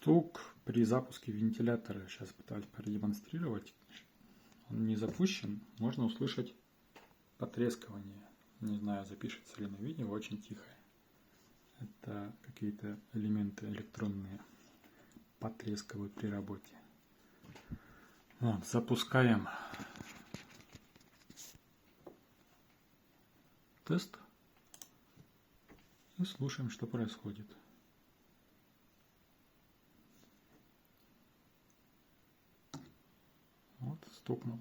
Стук при запуске вентилятора. Сейчас пытаюсь продемонстрировать. Он не запущен. Можно услышать потрескивание. Не знаю, запишется ли на видео. Очень тихое. Это какие-то элементы электронные потрескивают при работе. Вот, запускаем тест и слушаем, что происходит. Вот, стукнул.